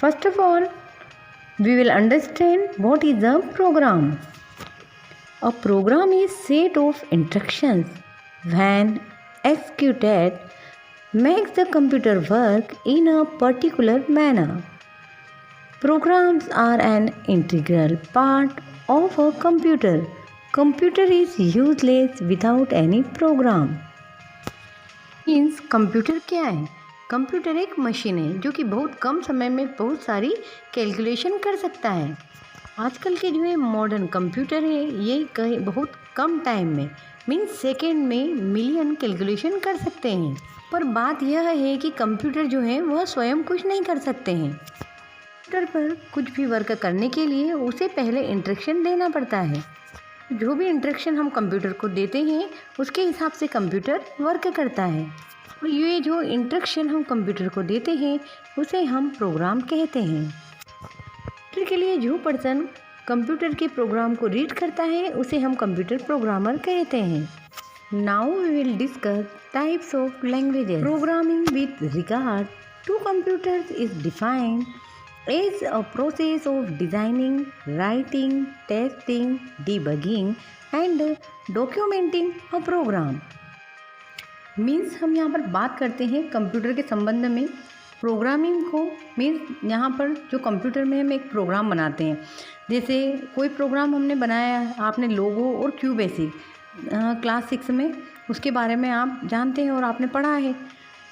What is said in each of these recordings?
First of all, we will understand what is a program. A program is set of instructions when executed makes the computer work in a particular manner. Programs are an integral part of a computer. Computer is useless without any program. Means computer क्या है? Computer एक machine है जो कि बहुत कम समय में बहुत सारी कैलकुलेशन कर सकता है। आजकल के जो है मॉडर्न कंप्यूटर है ये बहुत कम टाइम में मीन्स सेकेंड में मिलियन कैलकुलेशन कर सकते हैं। पर बात यह है कि कंप्यूटर जो है वह स्वयं कुछ नहीं कर सकते हैं। कंप्यूटर पर कुछ भी वर्क करने के लिए उसे पहले इंस्ट्रक्शन देना पड़ता है। जो भी इंस्ट्रक्शन हम कंप्यूटर को देते हैं उसके हिसाब से कंप्यूटर वर्क करता है। और ये जो इंस्ट्रक्शन हम कंप्यूटर को देते हैं उसे हम प्रोग्राम कहते हैं। कंप्यूटर के लिए जो पर्सन कंप्यूटर के प्रोग्राम को रीड करता है उसे हम कंप्यूटर प्रोग्रामर कहते हैं। Now we will discuss types of languages. Programming with regard to computers is defined is a process of designing, writing, testing, debugging and documenting a program. Means हम यहाँ पर बात करते हैं कंप्यूटर के संबंध में प्रोग्रामिंग को। मीन्स यहाँ पर जो कंप्यूटर में हम एक प्रोग्राम बनाते हैं, जैसे कोई प्रोग्राम हमने बनाया है, आपने लोगो और क्यू बेसिक क्लास 6 में उसके बारे में आप जानते हैं और आपने पढ़ा है,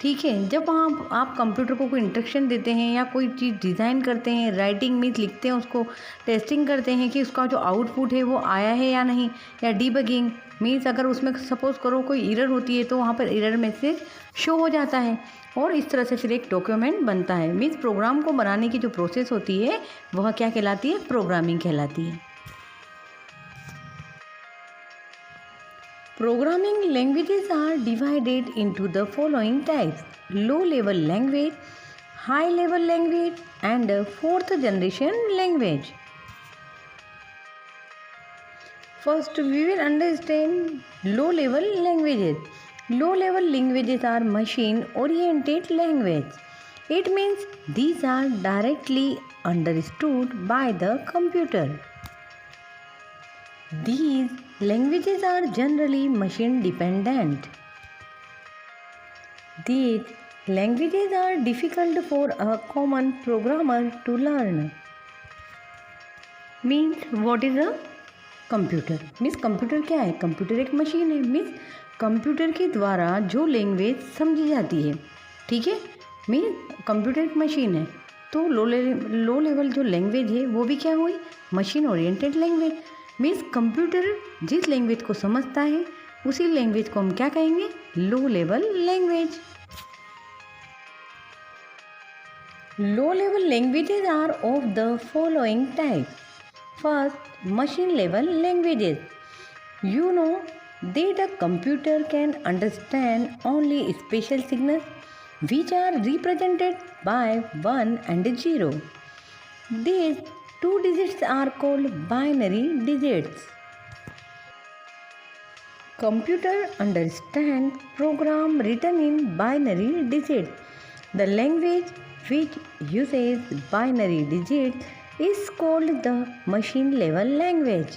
ठीक है। जब आप कंप्यूटर को कोई इंस्ट्रक्शन देते हैं या कोई चीज़ डिज़ाइन करते हैं, राइटिंग मीन्स लिखते हैं, उसको टेस्टिंग करते हैं कि उसका जो आउटपुट है वो आया है या नहीं, या डीबगिंग मीन्स अगर उसमें सपोज़ करो कोई एरर होती है तो वहाँ पर एरर मैसेज शो हो जाता है और इस तरह से फिर एक डॉक्यूमेंट बनता है। मीन्स प्रोग्राम को बनाने की जो प्रोसेस होती है वह क्या कहलाती है? प्रोग्रामिंग कहलाती है। Programming languages are divided into the following types: low-level language, high-level language, and fourth generation language. First, we will understand low-level languages. Low-level languages are machine-oriented language. It means these are directly understood by the computer. These languages are generally machine dependent. These languages are difficult for a common programmer to learn. Means what is a computer? Means computer क्या है? Computer एक machine है। Means computer के द्वारा जो language समझी जाती है, ठीक है। मीन्स कंप्यूटर एक मशीन है तो लो लेवल जो लैंग्वेज है वो भी क्या हुई? Machine oriented language. Means computer जिस लैंग्वेज को समझता है उसी लैंग्वेज को हम क्या कहेंगे? Low level language. Low level languages are of the following type. First, machine level languages. You know that a computer can understand only special signals which are represented by 1 and 0. These two digits are called binary digits. Computer understands program written in binary digits. The language which uses binary digits is called the machine level language.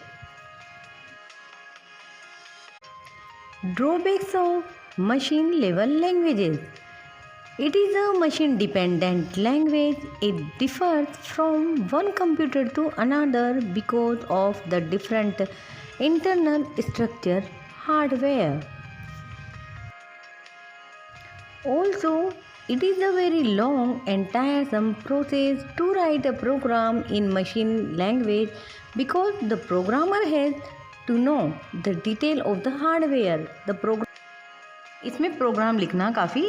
Drawbacks of machine level languages. It is a machine dependent language. It differs from one computer to another because of the different internal structure hardware. Also, it is a very long and tiresome process to write a program in machine language because the programmer has to know the detail of the hardware. इसमें programme लिखना काफ़ी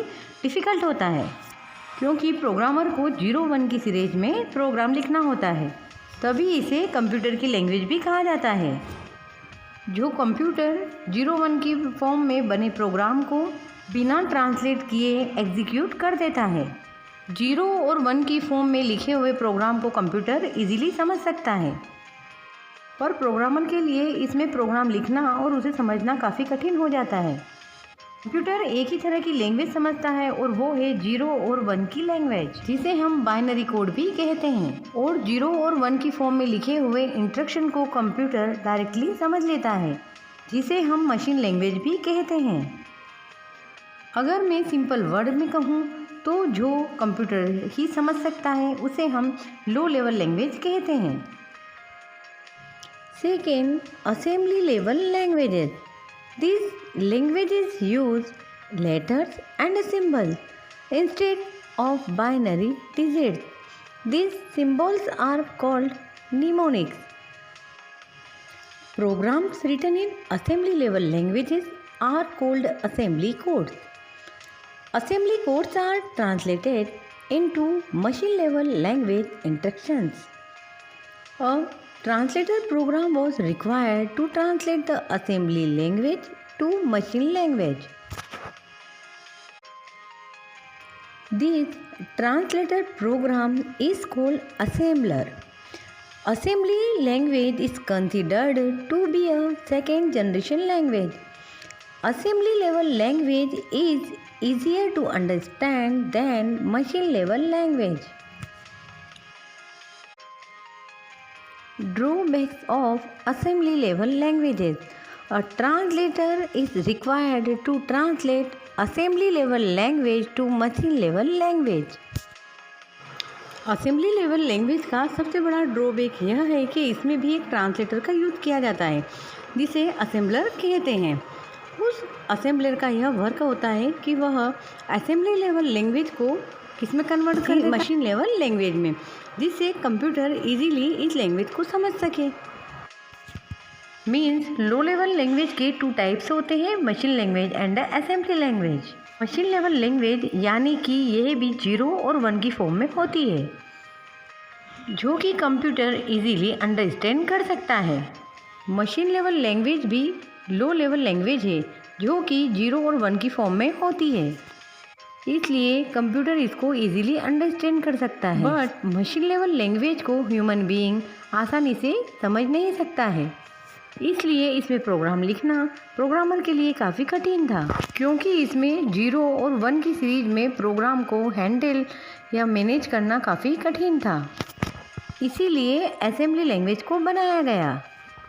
difficult होता है क्योंकि programmer को 0-1 की series में programme लिखना होता है, तभी इसे कंप्यूटर की लैंग्वेज भी कहा जाता है। जो कंप्यूटर 0-1 की फॉर्म में बने प्रोग्राम को बिना ट्रांसलेट किए एग्जीक्यूट कर देता है। 0 और 1 की फॉर्म में लिखे हुए प्रोग्राम को कंप्यूटर इजीली समझ सकता है, पर प्रोग्रामर के लिए इसमें प्रोग्राम लिखना और उसे समझना काफ़ी कठिन हो जाता है। कंप्यूटर एक ही तरह की लैंग्वेज समझता है और वो है 0 और 1 की लैंग्वेज, जिसे हम बाइनरी कोड भी कहते हैं। और 0 और 1 की फॉर्म में लिखे हुए इंस्ट्रक्शन को कंप्यूटर डायरेक्टली समझ लेता है, जिसे हम मशीन लैंग्वेज भी कहते हैं। अगर मैं सिंपल वर्ड में कहूँ तो जो कंप्यूटर ही समझ सकता है उसे हम लो लेवल लैंग्वेज कहते हैं। Second, assembly level languages. These languages use letters and symbols instead of binary digits. These symbols are called mnemonics. Programs written in assembly level languages are called assembly codes. Assembly codes are translated into machine level language instructions. A translator program was required to translate the assembly language to machine language. This translator program is called assembler. Assembly language is considered to be a second generation language. Assembly level language is easier to understand than machine level language. Drawbacks of assembly level languages. A translator is required to translate assembly level language to machine level language. Assembly level language का सबसे बड़ा drawback यह है कि इसमें भी एक translator का यूज़ किया जाता है, जिसे असेंबलर कहते हैं। उस असेंबलर का यह वर्क होता है कि वह असेंबली लेवल लैंग्वेज को किसमें कन्वर्ट कर मशीन लेवल लैंग्वेज में, जिससे कंप्यूटर इजीली इस लैंग्वेज को समझ सके। मीन्स लो लेवल लैंग्वेज के 2 टाइप्स होते हैं, machine language and assembly language. Machine level language यानी कि यह भी 0 और 1 की फॉर्म में होती है, जो कि कंप्यूटर इजीली अंडरस्टैंड कर सकता है। मशीन लेवल लैंग्वेज भी लो लेवल लैंग्वेज है, जो कि 0 और 1 की फॉर्म में होती है, इसलिए कंप्यूटर इसको इजीली अंडरस्टैंड कर सकता है। बट मशीन लेवल लैंग्वेज को ह्यूमन बीइंग आसानी से समझ नहीं सकता है, इसलिए इसमें प्रोग्राम लिखना प्रोग्रामर के लिए काफ़ी कठिन था, क्योंकि इसमें 0 और 1 की सीरीज में प्रोग्राम को हैंडल या मैनेज करना काफ़ी कठिन था। इसीलिए असेंबली लैंग्वेज को बनाया गया,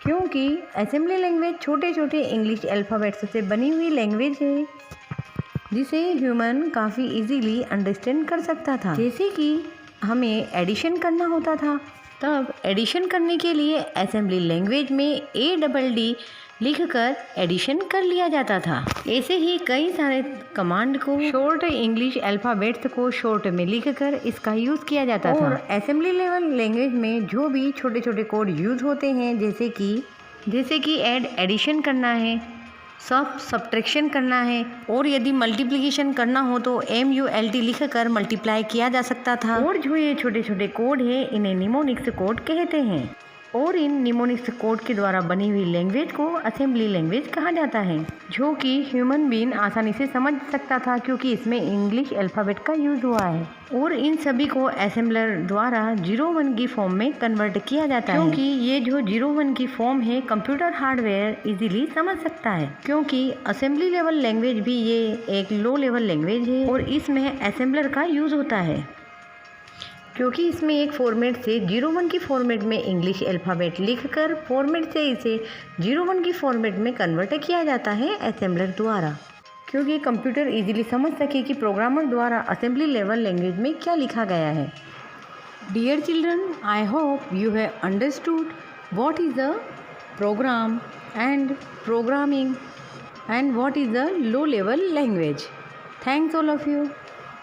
क्योंकि असेंबली लैंग्वेज छोटे छोटे इंग्लिश अल्फ़ाबेट्स से बनी हुई लैंग्वेज है, जिसे ह्यूमन काफ़ी इजीली अंडरस्टैंड कर सकता था। जैसे कि हमें एडिशन करना होता था, तब एडिशन करने के लिए असेंबली लैंग्वेज में ADD लिखकर एडिशन कर लिया जाता था। ऐसे ही कई सारे कमांड को शॉर्ट इंग्लिश अल्फ़ाबेट्स को शॉर्ट में लिखकर इसका यूज़ किया जाता था। और असेंबली लेवल लैंग्वेज में जो भी छोटे छोटे कोड यूज़ होते हैं, जैसे कि एडिशन करना है, सब्ट्रैक्शन करना है, और यदि मल्टीप्लिकेशन करना हो तो MULT लिखकर मल्टीप्लाई किया जा सकता था। और जो ये छोटे छोटे कोड है, इन्हें निमोनिक्स कोड कहते हैं, और इन निमोनिक्स कोड के द्वारा बनी हुई लैंग्वेज को असेंबली लैंग्वेज कहा जाता है, जो कि ह्यूमन बीइंग आसानी से समझ सकता था, क्योंकि इसमें इंग्लिश अल्फ़ाबेट का यूज़ हुआ है। और इन सभी को असेंबलर द्वारा 0-1 की फॉर्म में कन्वर्ट किया जाता है, क्योंकि ये जो 0-1 की फॉर्म है कंप्यूटर हार्डवेयर इजीली समझ सकता है, क्योंकि असेंबली लेवल लैंग्वेज भी ये एक लो लेवल लैंग्वेज है और इसमें असेंबलर का यूज़ होता है, क्योंकि इसमें एक फॉर्मेट से 0-1 की फॉर्मेट में इंग्लिश अल्फ़ाबेट लिखकर फॉर्मेट से इसे 0-1 की फॉर्मेट में कन्वर्ट किया जाता है असेंबलर द्वारा, क्योंकि कंप्यूटर इजीली समझ सके कि प्रोग्रामर द्वारा असेंबली लेवल लैंग्वेज में क्या लिखा गया है। Dear children, I hope you have understood what is the program and programming and what is the low level language. Thanks all of you.